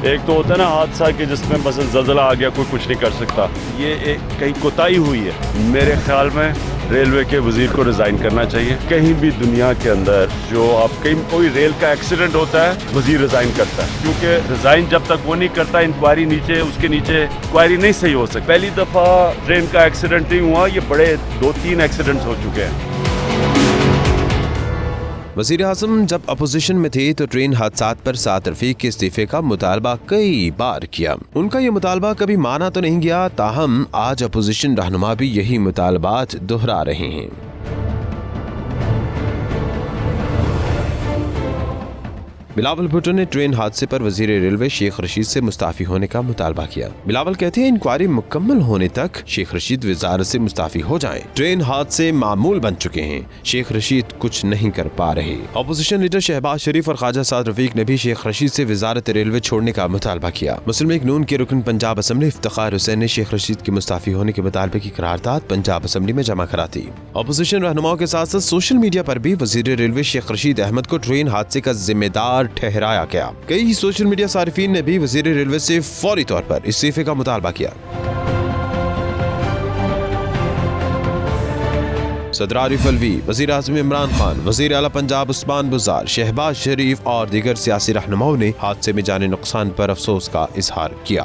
एक तो होता है ना हादसा कि जिसमें बस ज़लज़ला आ गया, कोई कुछ नहीं कर सकता। ये एक कहीं कोताही हुई है। मेरे ख्याल में रेलवे के वजीर को रिज़ाइन करना चाहिए। कहीं भी दुनिया के अंदर जो आप कहीं कोई रेल का एक्सीडेंट होता है, वजीर रिज़ाइन करता है, क्योंकि रिज़ाइन जब तक वो नहीं करता, इंक्वायरी नीचे उसके नीचे इंक्वायरी नहीं सही हो सकती। पहली दफ़ा ट्रेन का एक्सीडेंट नहीं हुआ, ये बड़े 2-3 एक्सीडेंट्स हो चुके हैं। वज़ीर आज़म जब अपोजिशन में थे तो ट्रेन हादसात पर साद रफीक के इस्तीफे का मुतालबा कई बार किया। उनका ये मुतालबा कभी माना तो नहीं गया, ताहम आज अपोजिशन रहनुमा भी यही मुतालबात दोहरा रहे हैं। बिलावल भुट्टो ने ट्रेन हादसे पर वजीर रेलवे शेख रशीद से मुस्ताफी होने का मुतालबा किया। बिलावल कहते हैं इंक्वायरी मुकम्मल होने तक शेख रशीद वजारत से मुस्ताफी हो जाएं। ट्रेन हादसे मामूल बन चुके हैं, शेख रशीद कुछ नहीं कर पा रहे। अपोजिशन लीडर शहबाज शरीफ और ख्वाजा साद रफीक ने भी शेख रशीद से वजारत रेलवे छोड़ने का मुतालबा किया। मुस्लिम लीग नून के रुकन पंजाब असम्बली इफ्तिखार हुसैन ने शेख रशीद की मुस्ताफी होने के मुतालबे की करारदाद पंजाब असम्बली में जमा करा दी। अपोजिशन रहनुमाओं के साथ साथ सोशल मीडिया पर भी वजीर रेलवे शेख रशीद अहमद को ट्रेन हादसे का जिम्मेदार ठहराया गया। कई सोशल मीडिया सारिफीन ने भी वजीर रेलवे से फौरी तौर पर इस्तीफे का मुतालबा किया। सदर आरिफ अलवी, वजीर आज़म इमरान खान, वजीर आला पंजाब उस्मान बुज़ार, शहबाज शरीफ और दीगर सियासी रहनुमाओं ने हादसे में जाने नुकसान पर अफसोस का इजहार किया।